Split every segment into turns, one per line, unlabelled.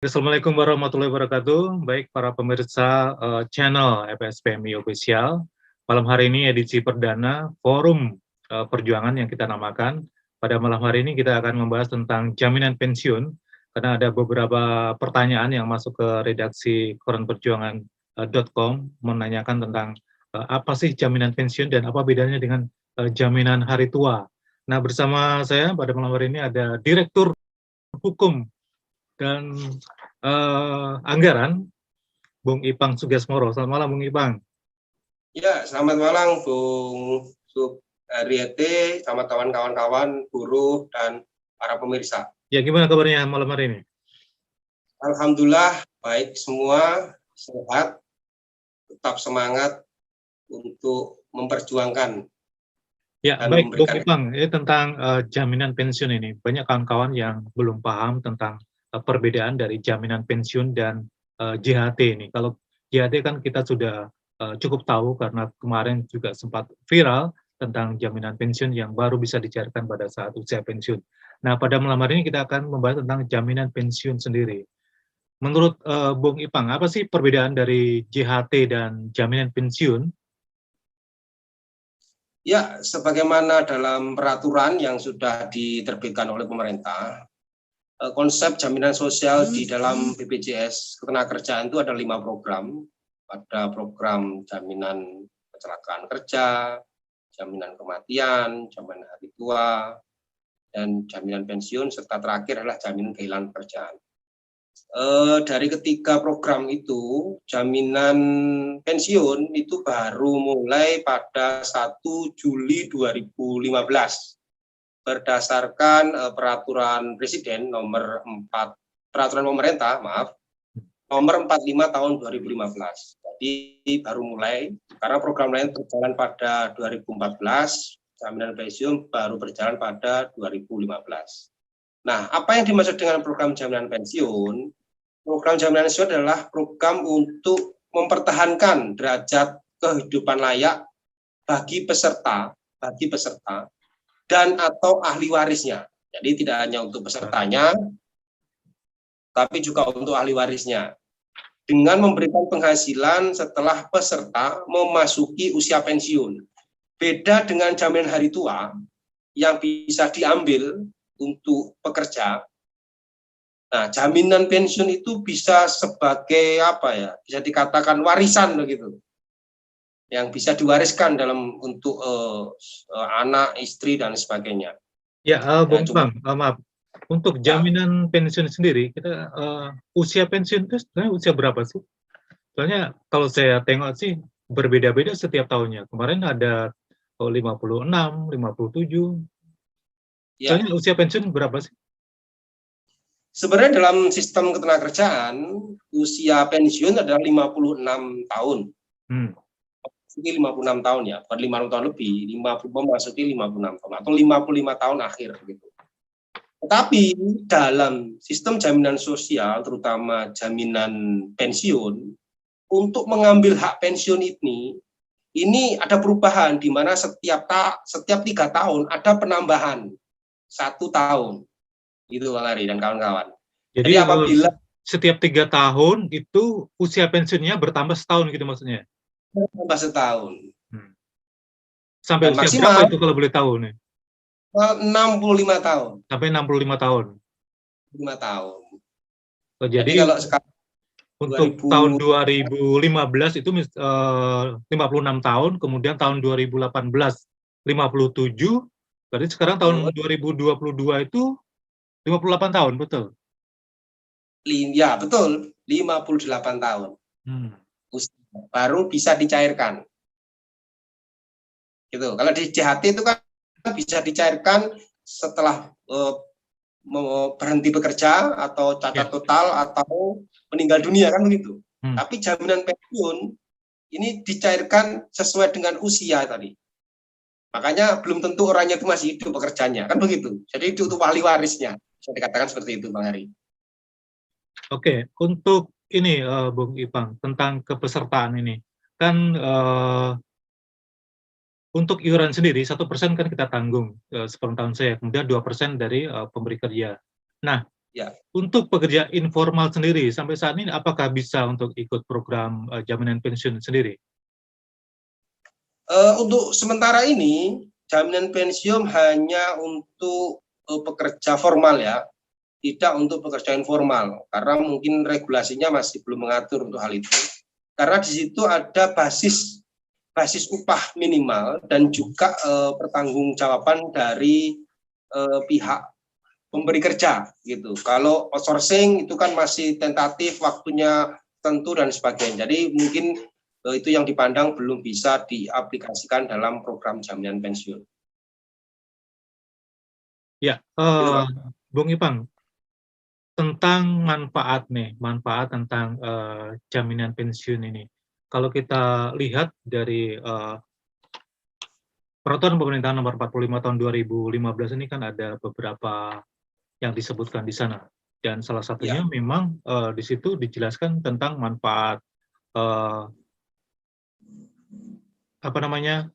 Assalamualaikum warahmatullahi wabarakatuh. Baik para pemirsa channel FSPMI Official. Malam hari ini edisi perdana Forum Perjuangan yang kita namakan. Pada malam hari ini kita akan membahas tentang jaminan pensiun, karena ada beberapa pertanyaan yang masuk ke redaksi koranperjuangan.com menanyakan tentang apa sih jaminan pensiun dan apa bedanya dengan jaminan hari tua. Nah, bersama saya pada malam hari ini ada Direktur Hukum dan Anggaran, Bung Ipang Sugiasmoro. Selamat malam, Bung Ipang.
Ya, selamat malam, Bung Subriyete, sama kawan-kawan buruh dan para pemirsa.
Ya, gimana kabarnya malam hari ini?
Alhamdulillah, baik semua, sehat, tetap semangat untuk memperjuangkan.
Ya, baik, Bung Ipang, ini tentang jaminan pensiun ini. Banyak kawan-kawan yang belum paham tentang perbedaan dari jaminan pensiun dan JHT ini. Kalau JHT kan kita sudah cukup tahu karena kemarin juga sempat viral tentang jaminan pensiun yang baru bisa dicairkan pada saat usia pensiun. Nah, pada malam hari ini kita akan membahas tentang jaminan pensiun sendiri. Menurut Bung Ipang, apa sih perbedaan dari JHT dan jaminan pensiun?
Ya, sebagaimana dalam peraturan yang sudah diterbitkan oleh pemerintah, konsep jaminan sosial di dalam BPJS Ketenagakerjaan itu ada 5 program. Ada program jaminan kecelakaan kerja, jaminan kematian, jaminan hari tua, dan jaminan pensiun, serta terakhir adalah jaminan kehilangan pekerjaan. Dari ketiga program itu, jaminan pensiun itu baru mulai pada 1 Juli 2015 berdasarkan peraturan Presiden nomor 4, peraturan pemerintah, maaf, nomor 45 tahun 2015. Jadi baru mulai, karena program lain berjalan pada 2014, jaminan pensiun baru berjalan pada 2015. Nah, apa yang dimaksud dengan program jaminan pensiun? Program jaminan pensiun adalah program untuk mempertahankan derajat kehidupan layak bagi peserta dan atau ahli warisnya. Jadi tidak hanya untuk pesertanya, tapi juga untuk ahli warisnya. Dengan memberikan penghasilan setelah peserta memasuki usia pensiun. Beda dengan jaminan hari tua yang bisa diambil untuk pekerja. Nah, jaminan pensiun itu bisa sebagai apa ya? Bisa dikatakan warisan begitu. Yang bisa diwariskan dalam untuk anak, istri dan sebagainya.
Ya, Bung Ipang, maaf. Untuk jaminan pensiun sendiri, kita usia pensiun itu sebenarnya usia berapa sih? Soalnya kalau saya tengok sih berbeda-beda setiap tahunnya. Kemarin ada 56, 57.
Ya.
Soalnya usia pensiun berapa sih?
Sebenarnya dalam sistem ketenagakerjaan, usia pensiun adalah 56 tahun. Memasuki 56 tahun ya, bukan 56 tahun lebih, memasuki 56 tahun atau 55 tahun akhir gitu. Tetapi dalam sistem jaminan sosial, terutama jaminan pensiun, untuk mengambil hak pensiun ini ada perubahan di mana setiap 3 tahun ada penambahan 1 tahun. Itu Bang Ari dan kawan-kawan.
Jadi apabila setiap 3 tahun itu usia pensiunnya bertambah setahun gitu maksudnya?
Bertambah setahun.
Sampai usia berapa itu kalau boleh tahu nih?
65 tahun.
Sampai 65 tahun.
5 tahun.
Oh, jadi kalau sekarang untuk tahun 2015 itu 56 tahun, kemudian tahun 2018 57, berarti sekarang tahun 2022 itu 58 tahun, betul?
Ya, betul. 58 tahun. Baru bisa dicairkan. Gitu. Kalau di JHT itu kan bisa dicairkan setelah berhenti bekerja atau cacat total atau meninggal dunia kan begitu. Tapi jaminan pensiun ini dicairkan sesuai dengan usia tadi. Makanya belum tentu orangnya itu masih hidup pekerjanya kan begitu. Jadi itu untuk ahli warisnya. Bisa dikatakan seperti itu, Bang Hari.
Oke, untuk ini Bung Ipang tentang kepesertaan ini kan untuk iuran sendiri 1% kan kita tanggung sepanjang tahun saya, kemudian 2% dari pemberi kerja. Nah,
Ya.
Untuk pekerja informal sendiri, sampai saat ini apakah bisa untuk ikut program jaminan pensiun sendiri?
Untuk sementara ini, jaminan pensiun hanya untuk pekerja formal ya, tidak untuk pekerja informal, karena mungkin regulasinya masih belum mengatur untuk hal itu. Karena di situ ada basis upah minimal dan juga pertanggungjawaban dari pihak pemberi kerja gitu. Kalau outsourcing itu kan masih tentatif, waktunya tentu dan sebagainya. Jadi mungkin itu yang dipandang belum bisa diaplikasikan dalam program jaminan pensiun.
Ya,
Gitu, Pak.
Bung Ipang, tentang manfaat tentang jaminan pensiun ini. Kalau kita lihat dari Peraturan Pemerintahan Nomor 45 Tahun 2015 ini kan ada beberapa yang disebutkan di sana. Dan salah satunya
Ya,
memang di situ dijelaskan tentang manfaat eh, apa namanya,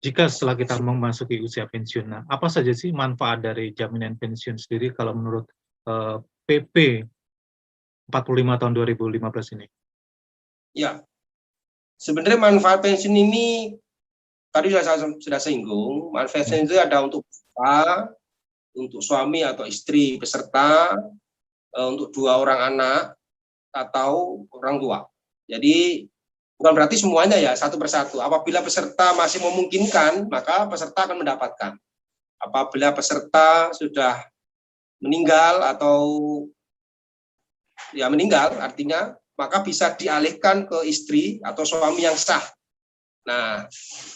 jika setelah kita memasuki usia pensiun. Nah, apa saja sih manfaat dari jaminan pensiun sendiri kalau menurut PP 45 tahun 2015 ini?
ya. Sebenarnya manfaat pensiun ini tadi sudah singgung. Manfaat
Ya.
pensiun itu ada untuk bapak, untuk suami atau istri peserta, untuk 2 orang anak atau orang tua. Jadi bukan berarti semuanya ya, satu persatu. Apabila peserta masih memungkinkan, maka peserta akan mendapatkan. Apabila peserta sudah meninggal atau ya meninggal, artinya maka bisa dialihkan ke istri atau suami yang sah. Nah,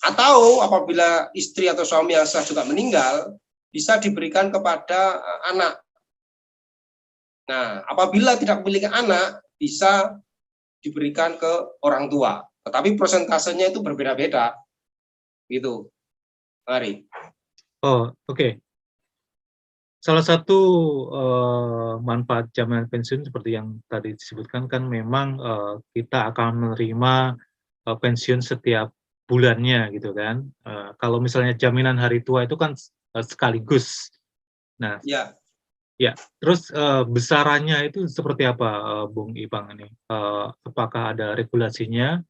atau apabila istri atau suami yang sah juga meninggal, bisa diberikan kepada anak. Nah, apabila tidak memiliki anak, bisa diberikan ke orang tua. Tetapi persentasenya itu berbeda-beda. Gitu. Mari.
Oh, oke. Salah satu manfaat jaminan pensiun seperti yang tadi disebutkan kan memang kita akan menerima pensiun setiap bulannya gitu kan. Kalau misalnya jaminan hari tua itu kan sekaligus. Nah,
Ya,
ya, terus besarannya itu seperti apa, Bung Ipang ini? Apakah ada regulasinya?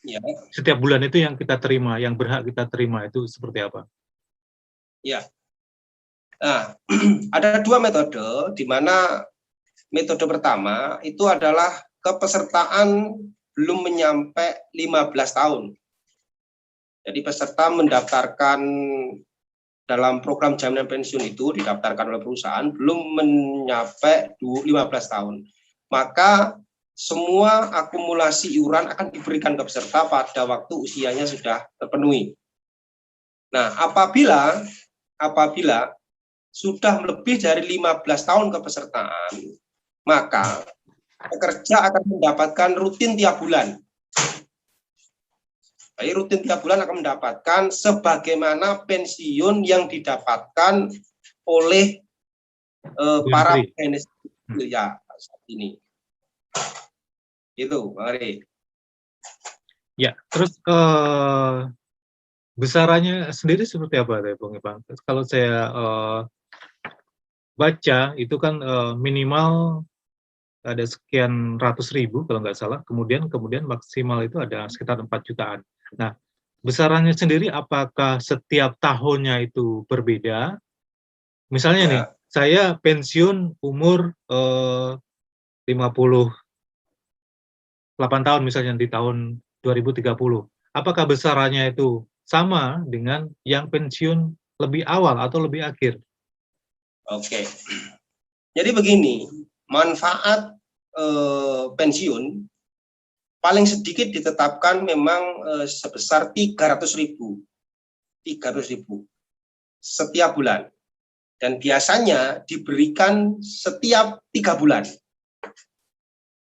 ya,
Setiap bulan itu yang kita terima, yang berhak kita terima itu seperti apa?
ya. Nah, ada 2 metode, di mana metode pertama itu adalah kepesertaan belum menyampai 15 tahun. Jadi peserta mendaftarkan dalam program jaminan pensiun itu, didaftarkan oleh perusahaan, belum mencapai 15 tahun. Maka semua akumulasi iuran akan diberikan ke peserta pada waktu usianya sudah terpenuhi. Nah, apabila sudah lebih dari 15 tahun kepesertaan, maka pekerja akan mendapatkan rutin tiap bulan. Jadi rutin tiap bulan akan mendapatkan sebagaimana pensiun yang didapatkan oleh para PNS ya saat ini. Itu, mari.
Ya, terus besarannya sendiri seperti apa, Bung Ipang? Kalau saya baca itu kan minimal ada sekian ratus ribu kalau nggak salah, kemudian maksimal itu ada sekitar 4 jutaan. Nah, besarannya sendiri apakah setiap tahunnya itu berbeda? Misalnya nih,
Ya,
saya pensiun umur 58 tahun misalnya di tahun 2030. Apakah besarannya itu sama dengan yang pensiun lebih awal atau lebih akhir?
oke. Jadi begini, manfaat pensiun paling sedikit ditetapkan memang sebesar 300.000 setiap bulan, dan biasanya diberikan setiap 3 bulan.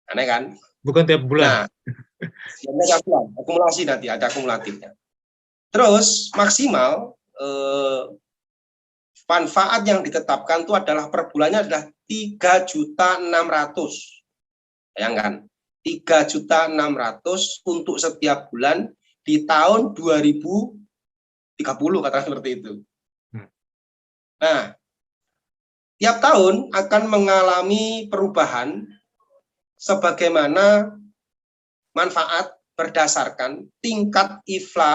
Aneh kan?
Bukan tiap bulan.
Nah, tiap bulan akumulasi, nanti ada akumulatifnya. Terus maksimal manfaat yang ditetapkan itu adalah per bulannya adalah 3.600.000. Bayangkan, 3.600.000 untuk setiap bulan di tahun 2030, kata seperti itu. Nah, tiap tahun akan mengalami perubahan sebagaimana manfaat berdasarkan tingkat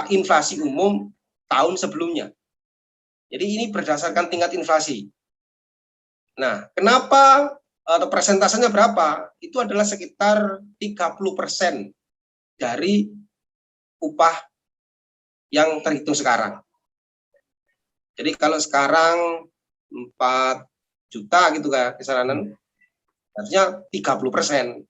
inflasi umum tahun sebelumnya. Jadi ini berdasarkan tingkat inflasi. Nah, kenapa atau persentasenya berapa? Itu adalah sekitar 30% dari upah yang terhitung sekarang. Jadi kalau sekarang 4 juta gitu kan kisaran, harusnya 30%.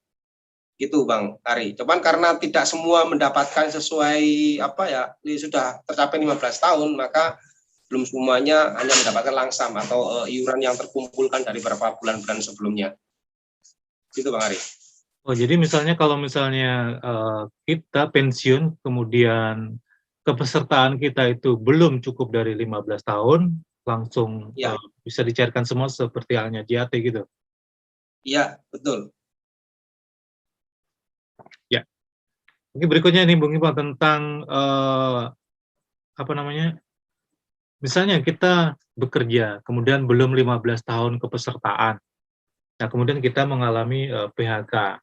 Gitu Bang Ari. Cuman karena tidak semua mendapatkan sesuai apa ya, ini sudah tercapai 15 tahun, maka belum semuanya hanya mendapatkan langsam atau iuran yang terkumpulkan dari beberapa bulan-bulan sebelumnya. Gitu Bang Ari.
Oh, jadi misalnya kalau misalnya kita pensiun, kemudian kepesertaan kita itu belum cukup dari 15 tahun, langsung
Ya.
bisa dicairkan semua seperti halnya JAT gitu?
Iya, betul.
Ya. Oke, berikutnya nih Bung Ipang tentang apa namanya? Misalnya kita bekerja, kemudian belum 15 tahun kepesertaan. Nah, kemudian kita mengalami PHK.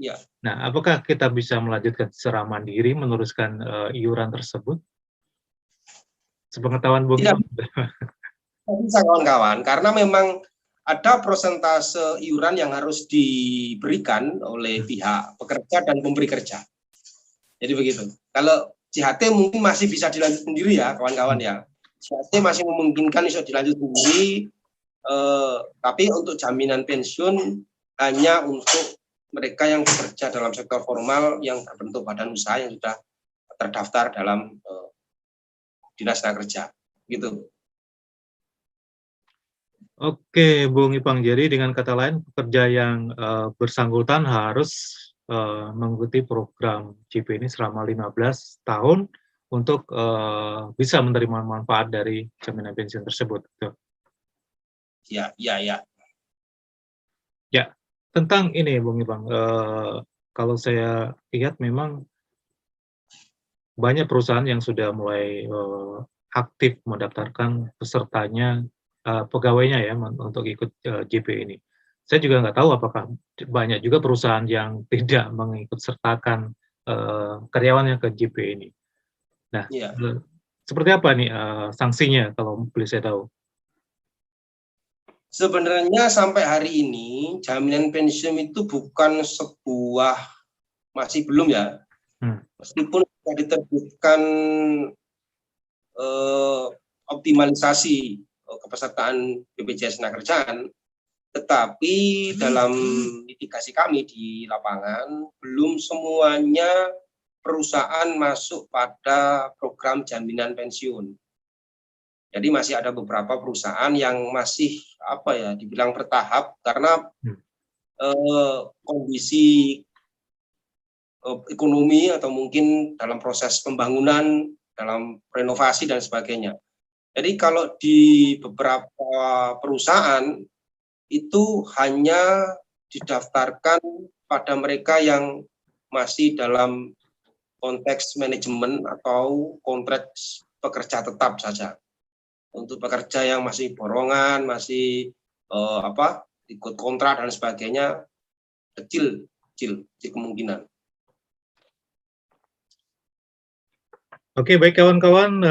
Ya.
Nah, apakah kita bisa melanjutkan secara mandiri meneruskan iuran tersebut? Sepengetahuan Bung Ipang?
Tidak bisa kawan-kawan, karena memang ada persentase iuran yang harus diberikan oleh pihak pekerja dan pemberi kerja. Jadi begitu. Kalau JHT mungkin masih bisa dilanjut sendiri ya kawan-kawan ya. JHT masih memungkinkan bisa dilanjut sendiri, tapi untuk jaminan pensiun hanya untuk mereka yang bekerja dalam sektor formal yang berbentuk badan usaha yang sudah terdaftar dalam Dinas Tenaga Kerja. Gitu.
Oke, Bung Ipang. Jadi dengan kata lain, pekerja yang bersangkutan harus mengikuti program JP ini selama 15 tahun untuk bisa menerima manfaat dari jaminan pensiun tersebut.
Ya.
Ya, tentang ini, Bung Ipang. Kalau saya lihat memang banyak perusahaan yang sudah mulai aktif mendaftarkan pesertanya, pegawainya ya, untuk ikut JP ini. Saya juga nggak tahu apakah banyak juga perusahaan yang tidak mengikut sertakan karyawannya ke JP ini. Nah,
Ya.
seperti apa nih sanksinya kalau boleh saya tahu?
Sebenarnya sampai hari ini jaminan pensiun itu bukan sebuah, masih belum ya, meskipun sudah diterbitkan optimalisasi kepesertaan BPJS Tenagakerjaan, tetapi dalam mitigasi kami di lapangan belum semuanya perusahaan masuk pada program jaminan pensiun. Jadi masih ada beberapa perusahaan yang masih apa ya, dibilang bertahap karena kondisi ekonomi atau mungkin dalam proses pembangunan, dalam renovasi dan sebagainya. Jadi kalau di beberapa perusahaan itu hanya didaftarkan pada mereka yang masih dalam konteks manajemen atau kontrak pekerja tetap saja. Untuk pekerja yang masih borongan, masih ikut kontrak dan sebagainya, kecil kemungkinan.
Oke, baik kawan-kawan,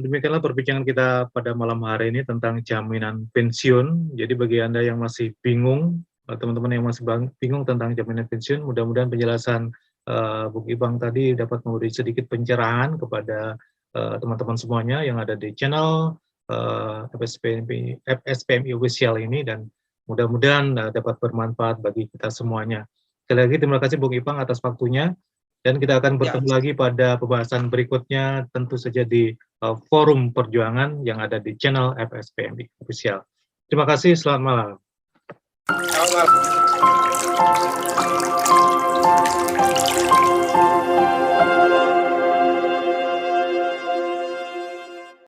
demikianlah perbincangan kita pada malam hari ini tentang jaminan pensiun. Jadi bagi Anda yang masih bingung, teman-teman yang masih bingung tentang jaminan pensiun, mudah-mudahan penjelasan Bung Ipang tadi dapat memberi sedikit pencerahan kepada teman-teman semuanya yang ada di channel FSPMI Official ini, dan mudah-mudahan dapat bermanfaat bagi kita semuanya. Sekali lagi terima kasih Bung Ipang atas waktunya. Dan kita akan bertemu lagi pada pembahasan berikutnya, tentu saja di forum perjuangan yang ada di channel FSPMI Official. Terima kasih, selamat malam.
Selamat malam.